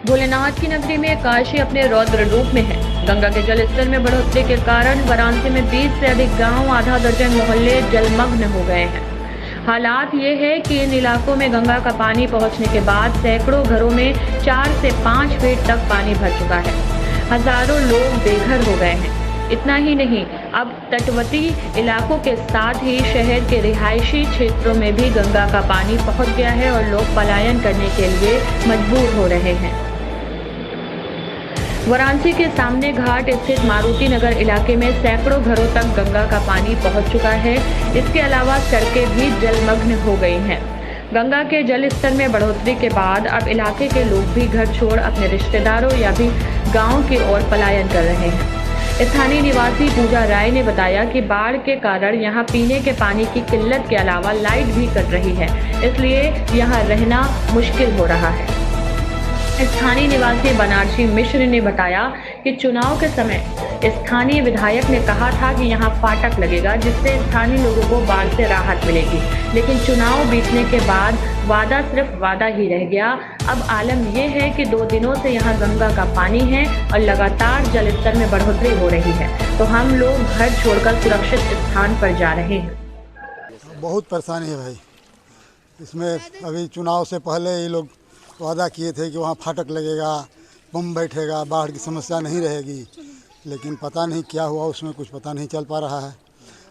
भोलेनाथ की नगरी में काशी अपने रौद्र रूप में है। गंगा के जल स्तर में बढ़ोतरी के कारण वाराणसी में 20 से अधिक गांव, आधा दर्जन मोहल्ले जलमग्न हो गए हैं। हालात ये है कि इन इलाकों में गंगा का पानी पहुंचने के बाद सैकड़ों घरों में 4 से 5 फीट तक पानी भर चुका है। हजारों लोग बेघर हो गए हैं। इतना ही नहीं, अब तटवर्ती इलाकों के साथ ही शहर के रिहायशी क्षेत्रों में भी गंगा का पानी पहुंच गया है और लोग पलायन करने के लिए मजबूर हो रहे हैं। वाराणसी के सामने घाट स्थित मारुति नगर इलाके में सैकड़ों घरों तक गंगा का पानी पहुंच चुका है। इसके अलावा सड़कें भी जलमग्न हो गई हैं। गंगा के जल स्तर में बढ़ोतरी के बाद अब इलाके के लोग भी घर छोड़ अपने रिश्तेदारों या भी गांव की ओर पलायन कर रहे हैं। स्थानीय निवासी पूजा राय ने बताया कि बाढ़ के कारण यहां पीने के पानी की किल्लत के अलावा लाइट भी कट रही है, इसलिए यहां रहना मुश्किल हो रहा है। स्थानीय निवासी बनारसी मिश्र ने बताया कि चुनाव के समय स्थानीय विधायक ने कहा था कि यहां फाटक लगेगा, जिससे स्थानीय लोगों को बाढ़ से राहत मिलेगी, लेकिन चुनाव बीतने के बाद वादा सिर्फ वादा ही रह गया। अब आलम यह है कि 2 दिनों से यहां गंगा का पानी है और लगातार जल स्तर में बढ़ोतरी हो रही है, तो हम लोग घर छोड़कर सुरक्षित स्थान पर जा रहे हैं। बहुत परेशानी है भाई। इसमें अभी चुनाव से पहले ये लोग वादा किए थे कि वहाँ फाटक लगेगा, पंप बैठेगा, बाढ़ की समस्या नहीं रहेगी, लेकिन पता नहीं क्या हुआ, उसमें कुछ पता नहीं चल पा रहा है।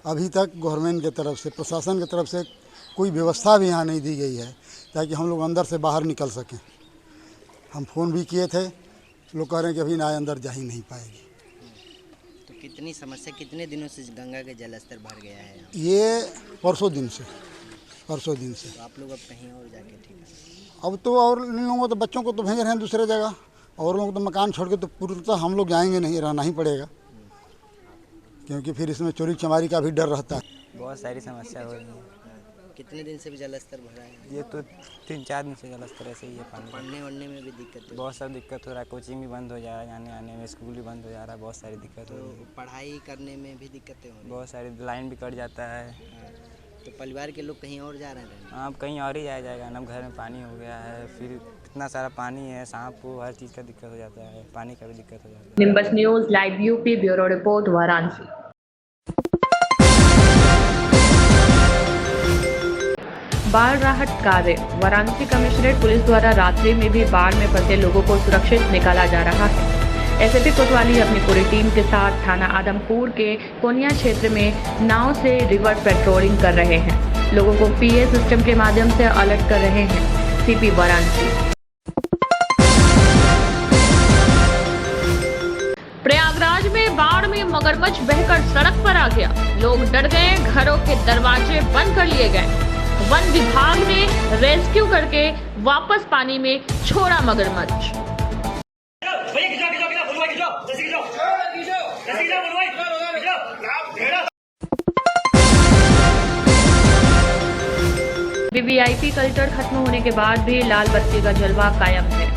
अभी तक गवर्नमेंट की तरफ से, प्रशासन की तरफ से कोई व्यवस्था भी यहाँ नहीं दी गई है ताकि हम लोग अंदर से बाहर निकल सकें। हम फ़ोन भी किए थे, लोग कह रहे हैं कि अभी ना अंदर जा ही नहीं पाएगी। तो कितनी समस्या, कितने दिनों से गंगा के जल स्तर बढ़ गया है? ये परसों दिन से। तो आप लोग अब कहीं और जाके ठीक है? अब तो और इन लोगों तो बच्चों को तो भेज रहे हैं दूसरे जगह, और लोग तो मकान छोड़ के तो पूर्णतः हम लोग जाएंगे नहीं, रहना ही पड़ेगा, क्योंकि फिर इसमें चोरी चमारी का भी डर रहता है। बहुत सारी समस्या हो रही है। कितने दिन से भी जल स्तर बढ़ा है? ये तो 3-4 दिन से जल स्तर ऐसे ही है। पानी पढ़ने वढ़ने में भी दिक्कत है? बहुत सब दिक्कत हो रहा है। कोचिंग भी बंद हो जा रहा है, आने आने में स्कूल भी बंद हो जा रहा है, बहुत सारी दिक्कत हो रही है। पढ़ाई करने में भी दिक्कतें हो रही हैं? बहुत सारी, लाइन भी कट जाता है। तो परिवार के लोग कहीं और जा रहे हैं? हाँ, कहीं और ही जाया जाएगा ना। घर में पानी हो गया है, फिर इतना सारा पानी है, सांप को हर चीज़ का दिक्कत हो जाता है, पानी का भी दिक्कत हो जाता है। Nimbus news live UP bureau report Varanasi. बाढ़ राहत कार्य। वाराणसी कमिश्नरेट पुलिस द्वारा रात्रि में भी बाढ़ में फंसे लोगों को सुरक्षित निकाला जा रहा है। एसएपी कोतवाली अपनी पूरी टीम के साथ थाना आदमपुर के कोनिया क्षेत्र में नाव से रिवर पेट्रोलिंग कर रहे हैं। लोगों को पीए सिस्टम के माध्यम से अलर्ट कर रहे हैं। सीपी वाराणसी। प्रयागराज में बाढ़ में मगरमच्छ बहकर सड़क पर आ गया। लोग डर गए, घरों के दरवाजे बंद कर लिए गए। वन विभाग ने रेस्क्यू करके वापस पानी में छोड़ा मगरमच्छ। वीवीआईपी कल्चर खत्म होने के बाद भी लाल बत्ती का जलवा कायम है।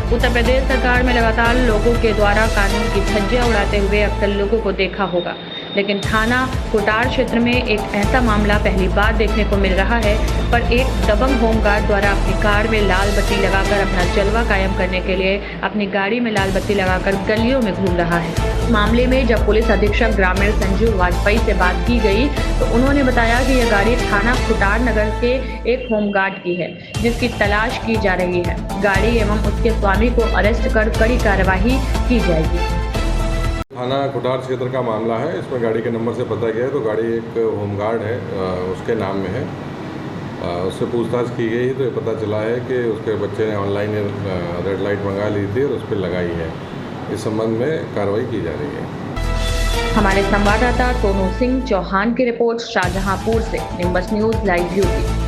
उत्तर प्रदेश सरकार में लगातार लोगों के द्वारा कानून की धज्जियां उड़ाते हुए अक्सर लोगों को देखा होगा, लेकिन थाना कोटार क्षेत्र में एक ऐसा मामला पहली बार देखने को मिल रहा है। पर एक दबंग होमगार्ड द्वारा अपनी कार में लाल बत्ती लगाकर अपना जलवा कायम करने के लिए अपनी गाड़ी में लाल बत्ती लगाकर गलियों में घूम रहा है। इस मामले में जब पुलिस अधीक्षक ग्रामीण संजीव वाजपेयी से बात की गई तो उन्होंने बताया कि यह गाड़ी थाना कोटार नगर के एक होमगार्ड की है, जिसकी तलाश की जा रही है। गाड़ी एवं उसके स्वामी को अरेस्ट कर कड़ी कार्यवाही की जाएगी। थाना कोटार क्षेत्र का मामला है। इसमें गाड़ी के नंबर से पता गया है तो गाड़ी एक होमगार्ड है, उसके नाम में है। उससे पूछताछ की गई तो ये पता चला है कि उसके बच्चे ने ऑनलाइन रेड लाइट मंगा ली थी और उस पर लगाई है। इस संबंध में कार्रवाई की जा रही है। हमारे संवाददाता सोनू सिंह चौहान की रिपोर्ट शाहजहांपुर से। Nimbus news live UP.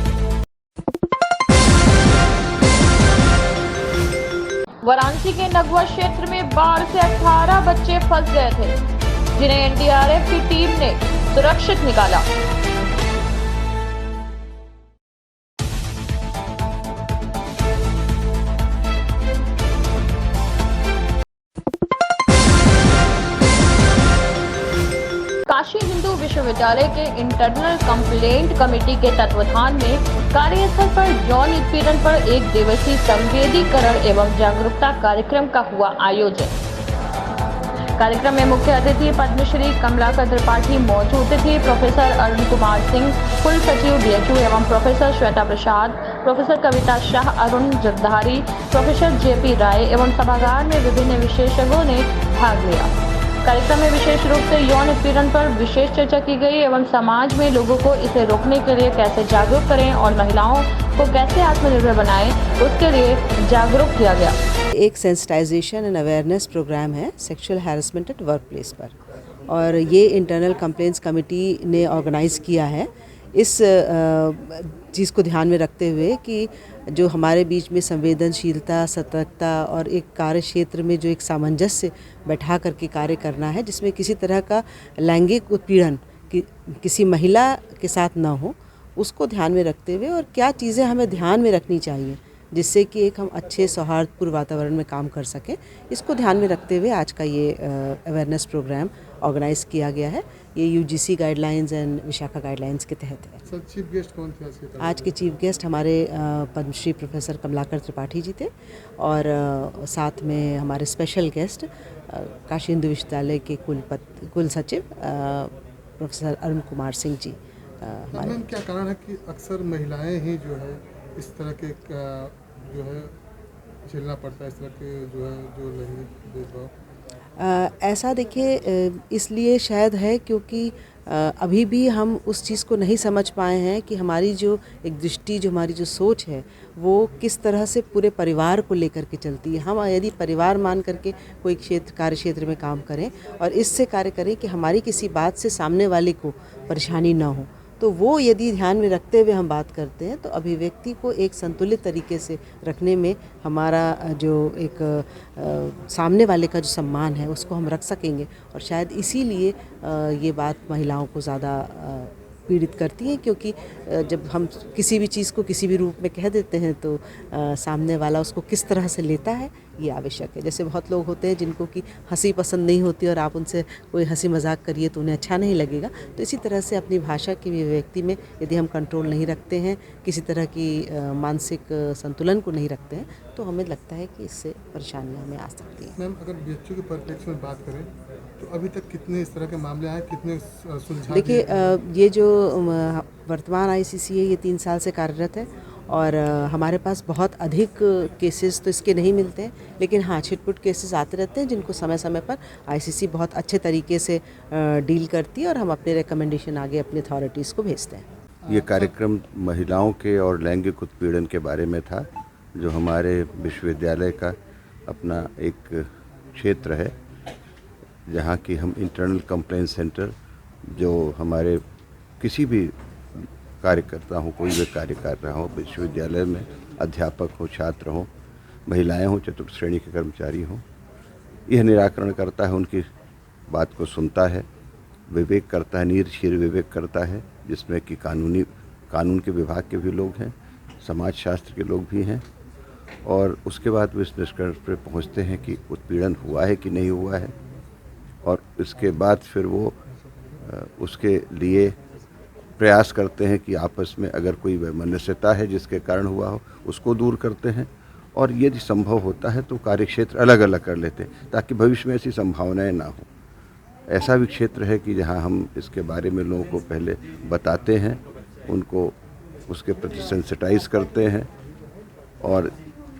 Varanasi के नगवा क्षेत्र में बाढ़ से 18 बच्चे फंस गए थे, जिन्हें एनडीआरएफ की टीम ने सुरक्षित निकाला। काशी हिंदू विश्वविद्यालय के इंटरनल कंप्लेंट कमेटी के तत्वाधान में कार्यस्थल पर यौन उत्पीड़न पर 1 दिवसीय संवेदीकरण एवं जागरूकता कार्यक्रम का हुआ आयोजन। कार्यक्रम में मुख्य अतिथि पद्मश्री कमलाकर त्रिपाठी मौजूद थे। प्रोफेसर अरुण कुमार सिंह, कुल सचिव DHU एवं प्रोफेसर श्वेता प्रसाद, प्रोफेसर कविता शाह, अरुण जगधारी, प्रोफेसर JP राय एवं सभागार में विभिन्न विशेषज्ञों ने भाग लिया। कार्यक्रम में विशेष रूप से यौन उत्पीड़न पर विशेष चर्चा की गई एवं समाज में लोगों को इसे रोकने के लिए कैसे जागरूक करें और महिलाओं को कैसे आत्मनिर्भर बनाएं, उसके लिए जागरूक किया गया। एक सेंसिटाइजेशन एंड अवेयरनेस प्रोग्राम है sexual harassment at work place पर, और ये इंटरनल कंप्लेंट्स कमेटी ने ऑर्गेनाइज़ किया है इस चीज़ को ध्यान में रखते हुए कि जो हमारे बीच में संवेदनशीलता, सतर्कता और एक कार्य क्षेत्र में जो एक सामंजस्य बैठा करके कार्य करना है, जिसमें किसी तरह का लैंगिक उत्पीड़न किसी महिला के साथ ना हो, उसको ध्यान में रखते हुए और क्या चीज़ें हमें ध्यान में रखनी चाहिए जिससे कि एक हम अच्छे सौहार्दपूर्ण वातावरण में काम कर सकें, इसको ध्यान में रखते हुए आज का ये अवेयरनेस प्रोग्राम ऑर्गेनाइज किया गया है। ये UGC guidelines and Vishakha guidelines के तहत है। सर, चीफ गेस्ट कौन थे आज के चीफ गेस्ट हमारे पद्मश्री प्रोफेसर कमलाकर त्रिपाठी जी थे, और साथ में हमारे स्पेशल गेस्ट काशी हिंदू विश्वविद्यालय के कुल सचिव प्रोफेसर अरुण कुमार सिंह जी। मैम, क्या कारण है कि अक्सर महिलाएं ही जो है इस तरह के जो है झेलना पड़ता है, इस तरह के जो लैंगिक भेदभाव? ऐसा देखिए, इसलिए शायद है क्योंकि अभी भी हम उस चीज़ को नहीं समझ पाए हैं कि हमारी जो एक दृष्टि, जो हमारी जो सोच है, वो किस तरह से पूरे परिवार को लेकर के चलती है। हम यदि परिवार मान करके कोई कार्य क्षेत्र में काम करें और इससे कार्य करें कि हमारी किसी बात से सामने वाले को परेशानी ना हो, तो वो यदि ध्यान में रखते हुए हम बात करते हैं तो अभिव्यक्ति को एक संतुलित तरीके से रखने में हमारा जो एक सामने वाले का जो सम्मान है उसको हम रख सकेंगे, और शायद इसीलिए ये बात महिलाओं को ज़्यादा पीड़ित करती है, क्योंकि जब हम किसी भी चीज़ को किसी भी रूप में कह देते हैं तो सामने वाला उसको किस तरह से लेता है ये आवश्यक है। जैसे बहुत लोग होते हैं जिनको कि हंसी पसंद नहीं होती और आप उनसे कोई हंसी मजाक करिए तो उन्हें अच्छा नहीं लगेगा, तो इसी तरह से अपनी भाषा की व्यक्ति में यदि हम कंट्रोल नहीं रखते हैं, किसी तरह की मानसिक संतुलन को नहीं रखते हैं, तो हमें लगता है कि इससे परेशानियाँ हमें आ सकती हैं। मैम, अगर BHU के परिप्रेक्ष्य में बात करें तो अभी तक कितने इस तरह के मामले आए, कितने सुलझा? देखिए, ये जो वर्तमान ICC है ये 3 साल से कार्यरत है, और हमारे पास बहुत अधिक केसेस तो इसके नहीं मिलते हैं, लेकिन हाँ, छिटपुट केसेस आते रहते हैं जिनको समय समय पर ICC बहुत अच्छे तरीके से डील करती है, और हम अपने रिकमेंडेशन आगे अपनी अथॉरिटीज़ को भेजते हैं। ये कार्यक्रम महिलाओं के और लैंगिक उत्पीड़न के बारे में था, जो हमारे विश्वविद्यालय का अपना एक क्षेत्र है, जहाँ की हम इंटरनल कंप्लेंट सेंटर, जो हमारे किसी भी कार्यकर्ता हो, कोई भी कार्य कर रहा हो विश्वविद्यालय में, अध्यापक हो, छात्र हो, महिलाएं हो, चतुर्थ श्रेणी के कर्मचारी हो, यह निराकरण करता है, उनकी बात को सुनता है, विवेक करता है, नीरशीर विवेक करता है, जिसमें कि कानून के विभाग के भी लोग हैं, समाजशास्त्र के लोग भी हैं, और उसके बाद वो इस निष्कर्ष पर पहुँचते हैं कि उत्पीड़न हुआ है कि नहीं हुआ है, और इसके बाद फिर वो उसके लिए प्रयास करते हैं कि आपस में अगर कोई वैमनस्यता है जिसके कारण हुआ हो उसको दूर करते हैं, और यदि संभव होता है तो कार्यक्षेत्र अलग अलग कर लेते हैं ताकि भविष्य में ऐसी संभावनाएं ना हो। ऐसा भी क्षेत्र है कि जहां हम इसके बारे में लोगों को पहले बताते हैं, उनको उसके प्रति सेंसिटाइज करते हैं, और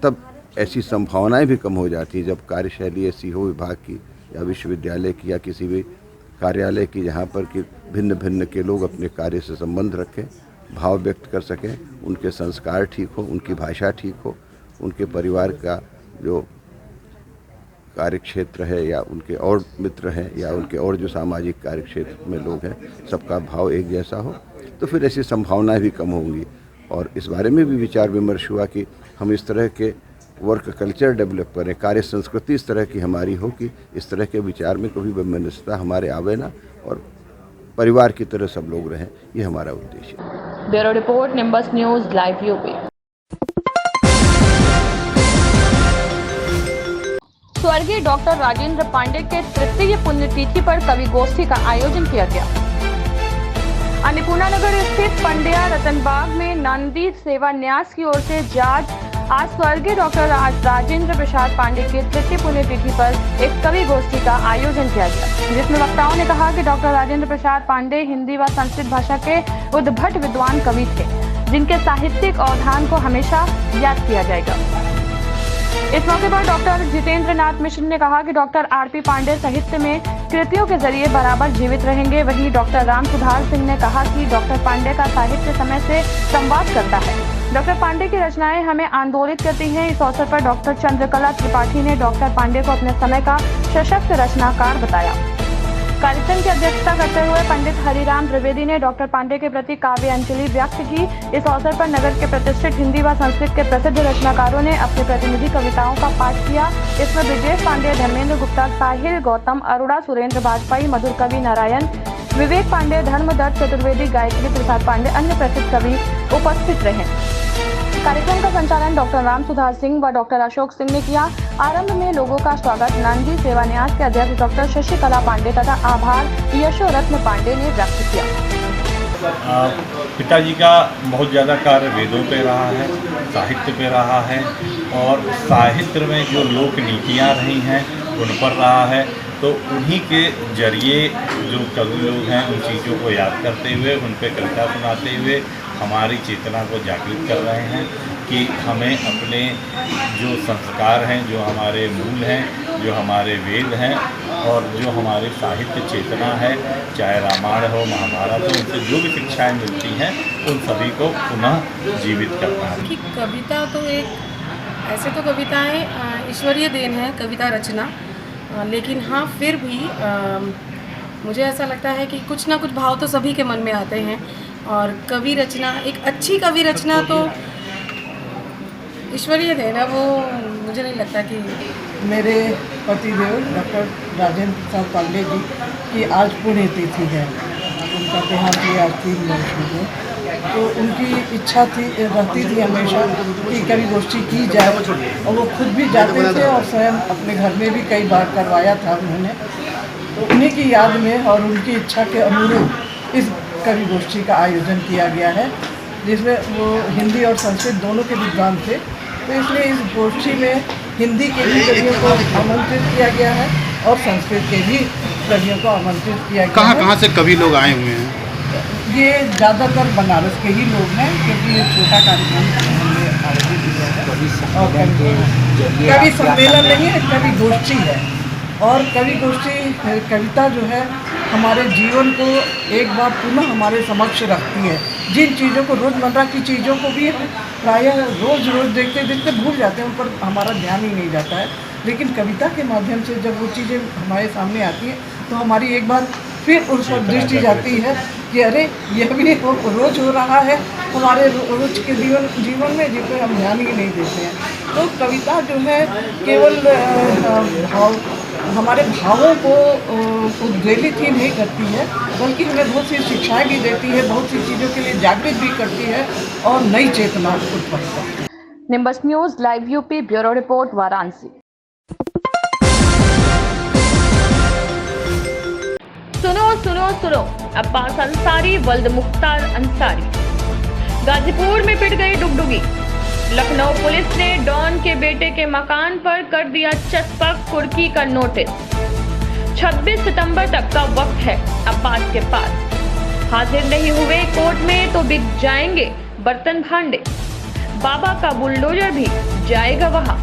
तब ऐसी संभावनाएं भी कम हो जाती है जब कार्यशैली ऐसी हो विभाग की या विश्वविद्यालय की या किसी भी कार्यालय की, जहाँ पर कि भिन्न भिन्न के लोग अपने कार्य से संबंध रखें, भाव व्यक्त कर सकें, उनके संस्कार ठीक हो, उनकी भाषा ठीक हो, उनके परिवार का जो कार्यक्षेत्र है या उनके और मित्र हैं या उनके और जो सामाजिक कार्यक्षेत्र में लोग हैं, सबका भाव एक जैसा हो, तो फिर ऐसी संभावनाएं भी कम होंगी। और इस बारे में भी विचार विमर्श हुआ कि हम इस तरह के वर्क कल्चर डेवलप करें, कार्य संस्कृति इस तरह की हमारी हो कि इस तरह के विचार में कभी वैमनस्यता हमारे आवे ना, और परिवार की तरह सब लोग रहें, ये हमारा उद्देश्य है। Bureau report, nimbus news live UP. स्वर्गीय डॉक्टर राजेंद्र पांडे के तृतीय पुण्यतिथि पर कवि गोष्ठी का आयोजन किया गया। अन्नपूर्णा नगर स्थित पंड्या रतनबाग में नंदी सेवा न्यास की ओर से जांच आज स्वर्गीय डॉक्टर राजेंद्र प्रसाद पांडे की 3वीं पुण्यतिथि पर एक कवि गोष्ठी का आयोजन किया गया, जिसमें वक्ताओं ने कहा कि डॉक्टर राजेंद्र प्रसाद पांडे हिंदी व संस्कृत भाषा के उद्भट विद्वान कवि थे, जिनके साहित्यिक अवधान को हमेशा याद किया जाएगा। इस मौके पर डॉक्टर जितेंद्र नाथ मिश्र ने कहा कि डॉक्टर आरपी पांडे साहित्य में कृतियों के जरिए बराबर जीवित रहेंगे। वहीं डॉक्टर राम सुधार सिंह ने कहा कि डॉक्टर पांडे का साहित्य समय से संवाद करता है। डॉक्टर पांडे की रचनाएं हमें आंदोलित करती हैं। इस अवसर पर डॉक्टर चंद्रकला त्रिपाठी ने डॉक्टर पांडे को अपने समय का सशक्त रचनाकार बताया। कार्यक्रम की अध्यक्षता करते हुए पंडित हरिराम द्विवेदी ने डॉक्टर पांडे के प्रति काव्य अंजलि व्यक्त की। इस अवसर पर नगर के प्रतिष्ठित हिंदी व संस्कृत के प्रसिद्ध रचनाकारों ने अपनी प्रतिनिधि कविताओं का पाठ किया। इसमें ब्रजेश पांडे, धर्मेंद्र गुप्ता, साहिल गौतम, अरुणा सुरेंद्र वाजपेयी, मधुर कवि नारायण, विवेक पांडे, धर्मदत्त चतुर्वेदी, गायत्री प्रसाद पांडे, अन्य प्रसिद्ध कवि उपस्थित रहे। कार्यक्रम का संचालन डॉक्टर राम सुधार सिंह व डॉक्टर अशोक सिंह ने किया। आरंभ में लोगों का स्वागत नांदी सेवा न्यास के अध्यक्ष डॉक्टर शशिकला पांडे तथा आभार यशोरत्न पांडे ने व्यक्त किया। पिताजी का बहुत ज़्यादा कार्य वेदों पे रहा है, साहित्य पे रहा है और साहित्य में जो लोक नीतियाँ रही हैं उन पर रहा है। तो उन्हीं के जरिए जो कवि लोग हैं उन चीज़ों को याद करते हुए उन पे कविता सुनाते हुए हमारी चेतना को जागृत कर रहे हैं कि हमें अपने जो संस्कार हैं, जो हमारे मूल हैं, जो हमारे वेद हैं और जो हमारे साहित्य चेतना है, चाहे रामायण हो, महाभारत हो, उनसे जो भी शिक्षाएं मिलती हैं उन सभी को पुनः जीवित करना है। कि कविता तो एक ऐसे तो कविताएं ईश्वरीय देन है, कविता रचना, लेकिन हाँ फिर भी मुझे ऐसा लगता है कि कुछ ना कुछ भाव तो सभी के मन में आते हैं और कवि रचना, एक अच्छी कवि रचना तो ईश्वरीय देन है। वो मुझे नहीं लगता कि मेरे पतिदेव डॉक्टर राजेंद्र प्रसाद पांडे जी की आज पुण्यतिथि है। उनका देहांत हुआ आज 3 वर्ष हो गए। तो उनकी इच्छा रहती थी हमेशा कि कवि गोष्ठी की जाए और वो खुद भी जाते थे और स्वयं अपने घर में भी कई बार करवाया था उन्होंने। तो उन्हीं की याद में और उनकी इच्छा के अनुरूप इस कवि गोष्ठी का आयोजन किया गया है, जिसमें वो हिंदी और संस्कृत दोनों के विद्वान थे। तो इसलिए इस गोष्ठी में हिंदी के भी कवियों को आमंत्रित किया गया है और संस्कृत के भी कवियों को आमंत्रित किया गया है। कहाँ से कवि लोग आए हुए हैं? ये ज़्यादातर बनारस के ही लोग हैं, क्योंकि ये छोटा कार्यक्रम हमने आयोजित किया है और कवि सम्मेलन नहीं है, कवि गोष्ठी है। और कवि गोष्ठी कविता जो है हमारे जीवन को एक बार पुनः हमारे समक्ष रखती है। जिन चीज़ों को रोज़मर्रा की चीज़ों को भी प्रायः रोज़ देखते देखते भूल जाते हैं, उन पर हमारा ध्यान ही नहीं जाता है, लेकिन कविता के माध्यम से जब वो चीज़ें हमारे सामने आती हैं तो हमारी एक बार फिर उस पर दृष्टि जाती है कि अरे यह भी रोज़ हो रहा है हमारे रोज के जीवन में, जिस पर हम ध्यान ही नहीं देते हैं। तो कविता जो है केवल हमारे भावों को उद्वेलित ही नहीं करती है, बल्कि हमें बहुत सी शिक्षाएं भी देती है, बहुत सी चीज़ों के लिए जागृत भी करती है और नई चेतना उत्पन्न करती है। Nimbus news live UP bureau report Varanasi. सुनो सुनो सुनो, अब्बास अंसारी वल्द मुख्तार अंसारी गाजीपुर में पिट गई डुगडुगी। लखनऊ पुलिस ने डॉन के बेटे के मकान पर कर दिया चस्पा कुर्की का नोटिस। 26 सितंबर तक का वक्त है अब्बास के पास। हाजिर नहीं हुए कोर्ट में तो बिक जाएंगे बर्तन भांडे। बाबा का बुलडोजर भी जाएगा वहां।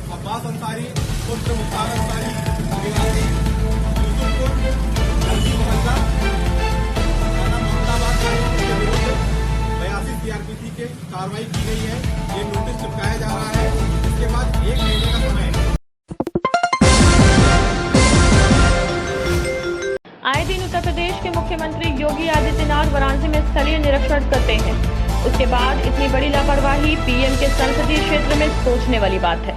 अब्बास अंसारी पुत्र मुख्तार अंसारी निवासी यूसुफपुर जल्दी मोहल्ला थाना मोहम्मदाबाद के विरुद्ध 82 CRPC के कार्रवाई की गई है। ये नोटिस चिपकाया जा रहा है। इसके बाद 1 महीने का समय है। आए दिन उत्तर प्रदेश के मुख्यमंत्री योगी आदित्यनाथ वाराणसी में स्थलीय निरीक्षण करते हैं। उसके बाद इतनी बड़ी लापरवाही पीएम के संसदीय क्षेत्र में सोचने वाली बात है।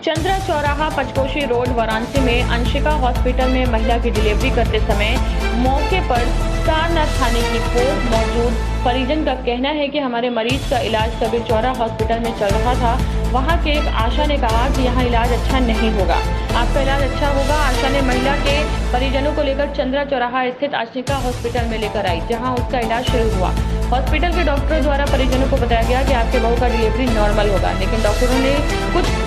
चंद्रा चौराहा पंचकोशी रोड वाराणसी में अंशिका हॉस्पिटल में महिला की डिलीवरी करते समय मौके पर सारनाथ थाने की फोर्स मौजूद। परिजन का कहना है कि हमारे मरीज का इलाज कबीर चौरा हॉस्पिटल में चल रहा था। वहां के एक आशा ने कहा कि यहां इलाज अच्छा नहीं होगा, आपका इलाज अच्छा होगा। आशा ने महिला के परिजनों को लेकर चंद्रा चौराहा स्थित अंशिका हॉस्पिटल में लेकर आई, जहां उसका इलाज शुरू हुआ। हॉस्पिटल के डॉक्टरों द्वारा परिजनों को बताया गया कि आपके बहू का डिलीवरी नॉर्मल होगा, लेकिन डॉक्टरों ने कुछ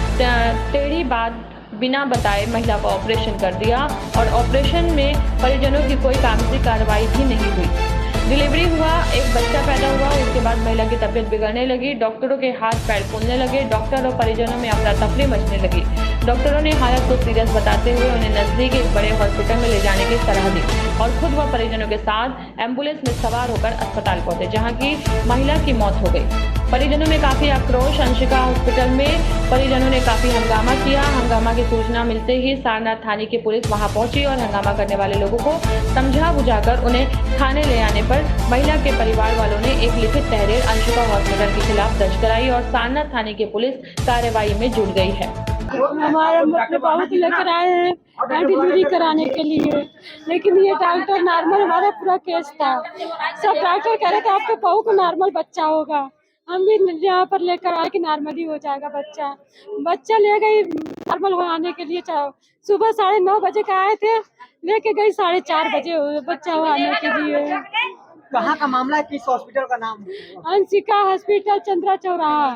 टेढ़ी बात बिना बताए महिला का ऑपरेशन कर दिया और ऑपरेशन में परिजनों की कोई कागजी कार्रवाई भी नहीं हुई। डिलीवरी हुआ, एक बच्चा पैदा हुआ। उसके बाद महिला की तबीयत बिगड़ने लगी, डॉक्टरों के हाथ पैर फूलने लगे, डॉक्टर और परिजनों में अफरा तफरी मचने लगी। डॉक्टरों ने हालत को सीरियस बताते हुए उन्हें नजदीक एक बड़े हॉस्पिटल में ले जाने की सलाह दी और खुद व परिजनों के साथ एम्बुलेंस में सवार होकर अस्पताल पहुंचे, जहां की महिला की मौत हो गई। परिजनों में काफी आक्रोश। अंशिका हॉस्पिटल में परिजनों ने काफी हंगामा किया। हंगामा की सूचना मिलते ही सारनाथ थाने की पुलिस वहां पहुंची और हंगामा करने वाले लोगों को समझा बुझाकर उन्हें थाने ले आने पर महिला के परिवार वालों ने एक लिखित तहरीर अंशिका हॉस्पिटल के खिलाफ दर्ज कराई और सारनाथ थाने की पुलिस कार्रवाई में जुट गई है। हमारे अपने बहू को लेकर आए हैं डिलीवरी कराने के लिए, लेकिन ये डॉक्टर नॉर्मल, हमारा पूरा केस था। सब डॉक्टर कह रहे थे आपके बहू को नॉर्मल बच्चा होगा। हम भी यहाँ पर लेकर आए कि नॉर्मल ही हो जाएगा बच्चा। बच्चा ले गई नॉर्मल होने के लिए। सुबह 9:30 बजे का आए थे, लेके गई 4:30 बजे बच्चा होने के लिए। कहाँ का मामला है? किस हॉस्पिटल का नाम? अंशिका हॉस्पिटल, चंद्रा चौराहा।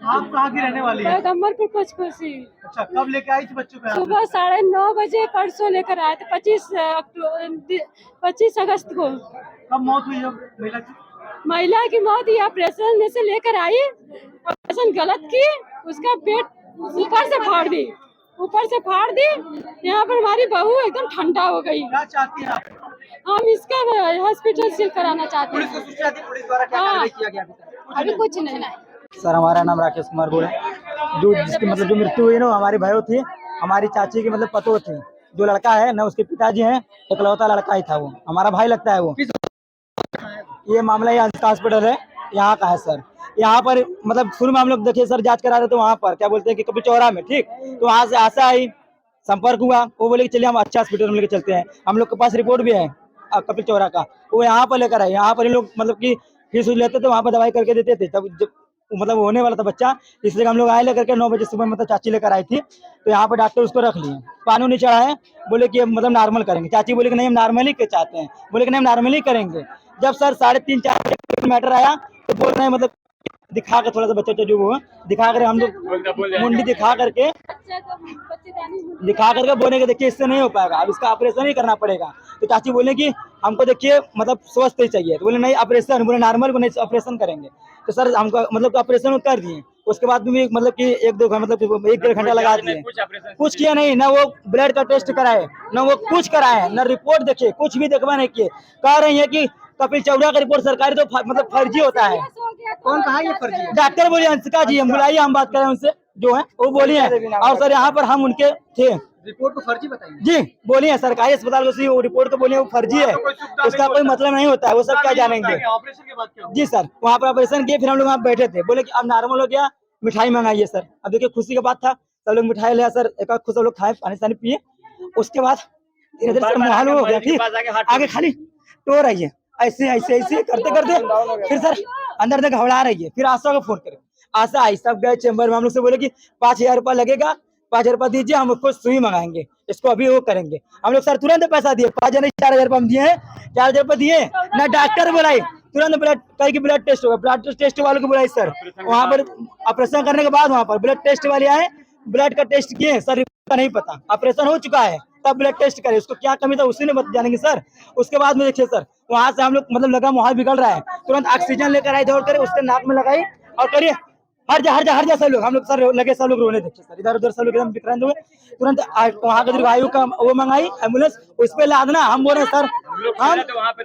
आप कहाँ की रहने वाली है? गम्बरपुर पंचकोशी। अच्छा, कब लेके आई थी बच्चों को? सुबह 9:30 बजे परसों लेकर आए थे, 25 अगस्त को। कब मौत हुई है महिला की? महिला की मौत ये ऑपरेशन में से लेकर आई, ऑपरेशन गलत की, उसका पेट ऊपर से फाड़ दी। यहाँ पर हमारी बहू एकदम ठंडा हो गई। क्या चाहती है आप? हम इसका हॉस्पिटल से कराना चाहते हैं। पुलिस को सूचना दी, पुलिस द्वारा क्या कार्रवाई किया गया? अभी कुछ नहीं। सर, हमारा नाम राकेश कुमार गोड़ है। जो जिसकी जो मृत्यु हुई ना, हमारी भयो थी, हमारी चाची की पतोह थी। जो लड़का है ना, उसके पिताजी हैं, इकलौता लड़का ही था वो, हमारा भाई लगता है वो। ये मामला ये अंशिका हॉस्पिटल है, यहाँ का है सर। यहाँ पर शुरू में हम लोग देखिए सर, जांच करा रहे थे वहाँ पर, क्या बोलते हैं कि कबीर चौराहा में, ठीक। तो वहाँ से आशा आई, संपर्क हुआ, वो बोले कि चलिए हम अच्छा हॉस्पिटल में लेकर चलते हैं। हम लोग के पास रिपोर्ट भी है कबीर चौराहा का, वो यहाँ पर लेकर आए। यहाँ पर ये लोग की फीस लेते थे, वहाँ पर दवाई करके देते थे। तब जब होने वाला था बच्चा, इसलिए हम लोग आए लेकर के 9 बजे सुबह चाची लेकर आई थी। तो यहाँ पर डॉक्टर उसको रख लिए, पानी नहीं चढ़ा है, बोले कि नॉर्मल करेंगे। चाची बोले कि नहीं, हम नॉर्मल ही चाहते हैं। बोले कि नहीं, हम नॉर्मल ही करेंगे। जब सर 3:30-4 बजे मैटर आया, तो बोल रहे हैं दिखा कर थोड़ा सा बच्चा जो वो दिखा कर, हम लोग मुंडी दिखा करके बोले कि देखिए इससे नहीं हो पाएगा, अब इसका ऑपरेशन ही करना पड़ेगा। तो चाची बोले कि हमको देखिए स्वस्थ ही चाहिए। तो बोले नहीं ऑपरेशन, बोले नॉर्मल को नहीं ऑपरेशन करेंगे। तो सर हमको ऑपरेशन कर दिए। उसके बाद भी 1-2 घंटा लगा दिए, कुछ किया नहीं। ना वो ब्लड का टेस्ट कराए, ना वो कुछ कराए, ना रिपोर्ट देखे, कुछ भी देखवा नहीं किए। कह रही है कि कपिल चौड़ा का रिपोर्ट सरकारी तो फर्जी होता है। कौन कहा ये फर्जी? डॉक्टर बोले अंशिका जी, हम बुलाइए, हम बात करें उनसे, जो है वो बोली है। और सर यहाँ पर हम उनके थे, रिपोर्ट को फर्जी बताइए जी बोलिए। सरकारी अस्पताल को वो रिपोर्ट को बोलिए वो फर्जी है, उसका कोई मतलब नहीं होता है, वो सब क्या जानेंगे। ऑपरेशन के बाद क्या? जी सर, वहाँ पर ऑपरेशन किए, फिर हम लोग वहाँ बैठे थे, बोले कि अब नॉर्मल हो गया, मिठाई मंगाइए सर। अब देखिए खुशी की बात था, सब लोग मिठाई लिया सर, एक खुद सब लोग खाए, पानी पिए। उसके बाद धीरे धीरे माहौल हो गया, ठीक आगे खाली तो रही है, ऐसे करते फिर सर अंदर तक घबरा रही है। फिर आशा को फोन करे, आशा आई, सब गए चेम्बर में। हम लोग से बोले कि 5,000 रुपया लगेगा, 5,000 रुपया दीजिए, हम उसको सुई मंगाएंगे, इसको अभी वो करेंगे। हम लोग सर तुरंत पैसा दिए, 5,000 नहीं 4,000 रुपया हम दिए हैं। 4,000 रुपया दिए ना, डॉक्टर बुलाई, तुरंत ब्लड टेस्ट होगा। ब्लड टेस्ट वालों को बुलाई सर, वहाँ पर ऑपरेशन करने के बाद वहाँ पर ब्लड टेस्ट वाले आए, ब्लड का टेस्ट किए सर, रिपोर्ट नहीं पता, ऑपरेशन हो चुका है, तब ब्लड टेस्ट करे, उसको क्या कमी था उसी ने जानेंगे सर। उसके बाद में देखिए सर, वहाँ से हम लोग लगा माहौल बिगड़ रहा है, तुरंत ऑक्सीजन लेकर आए, दौड़ कर उसके नाक में लगाई और करिए हर जा सब लोग, हम लोग सर लगे, सब लोग रोने। देखिए सर, इधर उधर सब लोग एकदम विक्रांत हुए। तुरंत वहाँ का दीर्घायु का वो मंगाई एम्बुलेंस, उस पर लादना। हम बोले सर,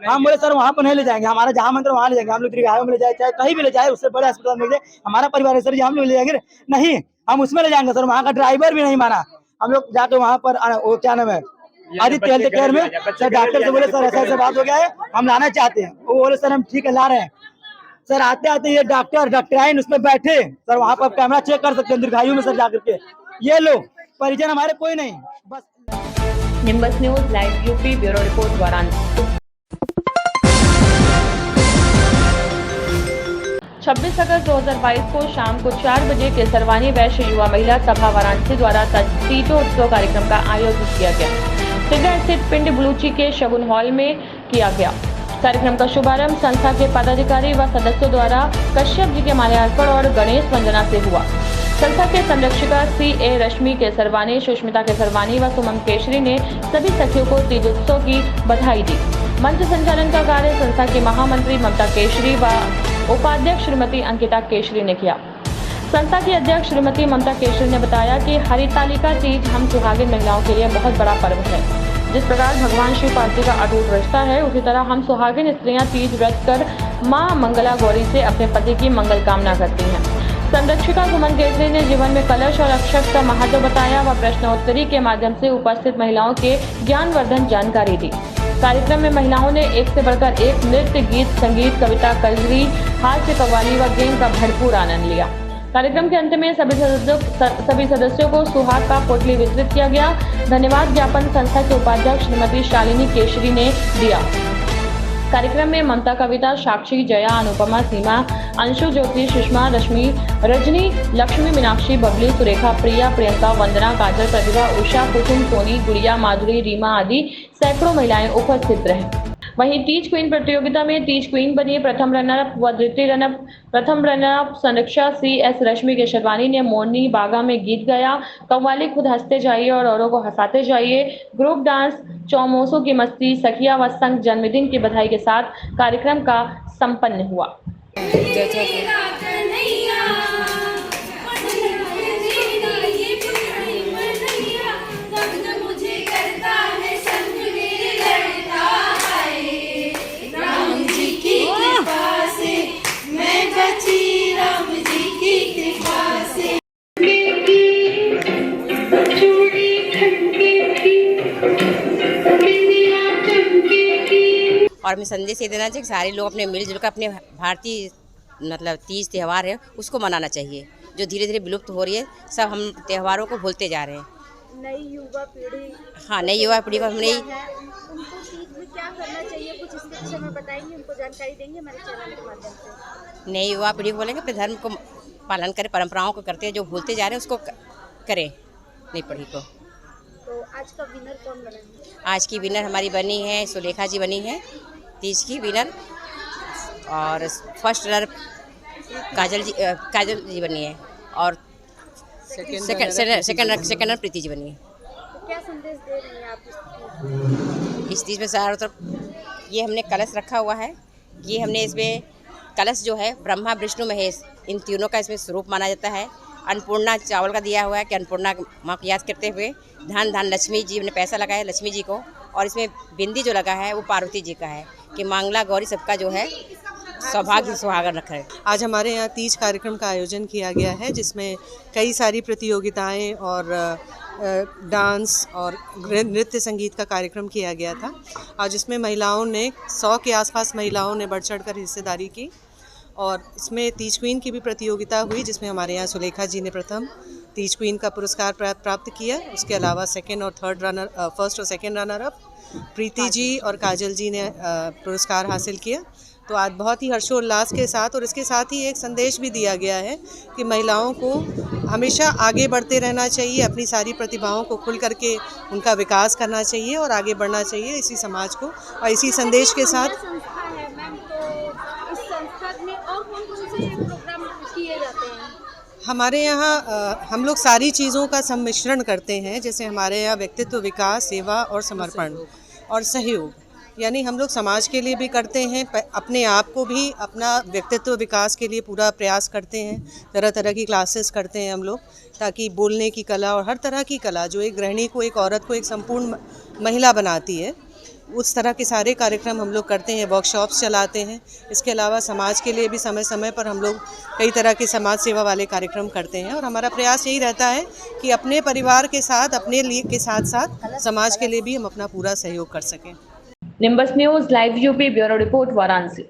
हम बोले सर वहाँ पर नहीं ले जाएंगे, हमारा जहाँ मंदिर वहाँ ले जाएंगे। हम लोग दीर्घायु में ले जाए, चाहे कहीं भी ले जाए, उससे बड़े अस्पताल में ले जाए, हमारा परिवार है सर जी, हम लोग ले जाएंगे नहीं, हम उसमें ले जाएंगे सर। वहाँ का ड्राइवर भी नहीं माना। हम लोग जाके वहाँ पर वो क्या नाम है, आदित्य हेल्थ केयर में सर, डॉक्टर से बोले सर ऐसा बात हो गया है, हम लाना चाहते हैं। वो बोले सर हम ठीक है ला रहे हैं। सर आते आते ये डॉक्टर आइन उसमें बैठे सर, वहाँ पर कैमरा चेक कर सकते हैं दीर्घायु में सर जाकर के। ये लो, परिजन हमारे कोई नहीं, बस। Nimbus news live UP, bureau report Varanasi. 26 अगस्त 2022 को शाम को 4 बजे केसरवानी वैश्य युवा महिला सभा वाराणसी द्वारा तीजोत्सव कार्यक्रम का आयोजित किया गया। सिगरेट स्थित पिंड बलूची के शगुन हॉल में किया गया। कार्यक्रम का शुभारंभ संस्था के पदाधिकारी व सदस्यों द्वारा कश्यप जी के माल्यार्पण और गणेश वंदना से हुआ। संस्था के संरक्षिका CA रश्मि केसरवानी, सुष्मिता केसरवानी व सुमन केशरी ने सभी सखियों को तीजोत्सव की बधाई दी। मंच संचालन का कार्य संस्था के महामंत्री ममता केशरी व उपाध्यक्ष श्रीमती अंकिता केशरी ने किया। संस्था की अध्यक्ष श्रीमती ममता केशरी ने बताया कि हरितालिका तीज हम सुहागिन महिलाओं के लिए बहुत बड़ा पर्व है। जिस प्रकार भगवान शिव पार्वती का अटूट रिश्ता है, उसी तरह हम सुहागिन स्त्रियां तीज व्रत कर मां मंगला गौरी से अपने पति की मंगल कामना करती हैं। संरक्षिका सुमन केसरी ने जीवन में कलश और अक्षत का महत्व बताया व प्रश्नोत्तरी के माध्यम से उपस्थित महिलाओं के ज्ञानवर्धन जानकारी दी। कार्यक्रम में महिलाओं ने एक से बढ़कर एक नृत्य, गीत, संगीत, कविता, कजरी, हास्य, कव्वाली व गेम का भरपूर आनंद लिया। कार्यक्रम के अंत में सभी सदस्यों को सुहाग का पोटली वितरित किया गया। धन्यवाद ज्ञापन संस्था के उपाध्यक्ष श्रीमती शालिनी केशरी ने दिया। कार्यक्रम में ममता, कविता, साक्षी, जया, अनुपमा, सीमा, अंशु, ज्योति, सुषमा, रश्मि, रजनी, लक्ष्मी, मीनाक्षी, बबली, सुरेखा, प्रिया, प्रियंका, वंदना, काजल, प्रतिभा, उषा, कुसुम, सोनी, गुड़िया, माधुरी, रीमा आदि सैकड़ों महिलाएं उपस्थित रहीं। वहीं तीज क्वीन प्रतियोगिता में तीज क्वीन बनी प्रथम रनर व द्वितीय रनर। प्रथम रनर संरक्षा CS रश्मि केशरवानी ने मोरनी बागा में गीत गाया। कव्वाली खुद हंसते जाइए और औरों को हंसाते जाइए, ग्रुप डांस, चौमोसों की मस्ती, सखिया व संग जन्मदिन की बधाई के साथ कार्यक्रम का संपन्न हुआ। और हमें संदेश ये देना चाहिए कि सारे लोग अपने मिलजुल कर अपने भारतीय मतलब तीज त्यौहार है उसको मनाना चाहिए, जो धीरे धीरे विलुप्त हो रही है। सब हम त्योहारों को भूलते जा रहे हैं। नई युवा पीढ़ी, हाँ, नई युवा पीढ़ी को हमने उनको तीज में क्या करना चाहिए, कुछ इसके विषय में बताएंगे, उनको जानकारी देंगे हमारे चैनल के माध्यम से। नई युवा पीढ़ी को बोलेंगे अपने धर्म को पालन करें, परंपराओं को करते हैं, जो भूलते जा रहे हैं उसको करें नई पीढ़ी को। तो आज का विनर कौन बना है? आज की विनर हमारी बनी है सुलेखा जी, बनी है तीज की विनर। और फर्स्ट रनर काजल जी बनी है और सेकंड रनर प्रीति जी बनी है। तो क्या संदेश दे रही हैं आप इस तीज में? चारों तरफ ये हमने कलश रखा हुआ है। ये हमने इसमें कलश जो है ब्रह्मा विष्णु महेश इन तीनों का इसमें स्वरूप माना जाता है। अन्नपूर्णा चावल का दिया हुआ है कि अन्नपूर्णा माँ को याद करते हुए धन लक्ष्मी जी ने पैसा लगाया लक्ष्मी जी को, और इसमें बिंदी जो लगा है वो पार्वती जी का है कि मंगला गौरी सबका जो है सौभाग्य सुहागन रखे। आज हमारे यहाँ तीज कार्यक्रम का आयोजन किया गया है, जिसमें कई सारी प्रतियोगिताएं और डांस और नृत्य संगीत का कार्यक्रम किया गया था। और जिसमें महिलाओं ने 100 के आसपास महिलाओं ने बढ़ चढ़कर हिस्सेदारी की। और इसमें तीज क्वीन की भी प्रतियोगिता हुई, जिसमें हमारे यहाँ सुलेखा जी ने प्रथम तीज क्वीन का पुरस्कार प्राप्त किया। उसके अलावा फर्स्ट और second runner up Preeti ji और काजल जी ने पुरस्कार हासिल किया। तो आज बहुत ही हर्षोल्लास के साथ, और इसके साथ ही एक संदेश भी दिया गया है कि महिलाओं को हमेशा आगे बढ़ते रहना चाहिए, अपनी सारी प्रतिभाओं को खुल करके उनका विकास करना चाहिए और आगे बढ़ना चाहिए इसी समाज को। और इसी संदेश के साथ हमारे यहाँ हम लोग सारी चीज़ों का सम्मिश्रण करते हैं। जैसे हमारे यहाँ व्यक्तित्व विकास, सेवा और समर्पण और सहयोग, यानी हम लोग समाज के लिए भी करते हैं, अपने आप को भी अपना व्यक्तित्व विकास के लिए पूरा प्रयास करते हैं। तरह तरह की क्लासेस करते हैं हम लोग, ताकि बोलने की कला और हर तरह की कला जो एक गृहिणी को, एक औरत को एक संपूर्ण महिला बनाती है, उस तरह के सारे कार्यक्रम हम लोग करते हैं, वर्कशॉप्स चलाते हैं। इसके अलावा समाज के लिए भी समय समय पर हम लोग कई तरह के समाज सेवा वाले कार्यक्रम करते हैं। और हमारा प्रयास यही रहता है कि अपने परिवार के साथ, अपने लिए के साथ साथ समाज के लिए भी हम अपना पूरा सहयोग कर सकें। Nimbus news live UP, bureau report Varanasi.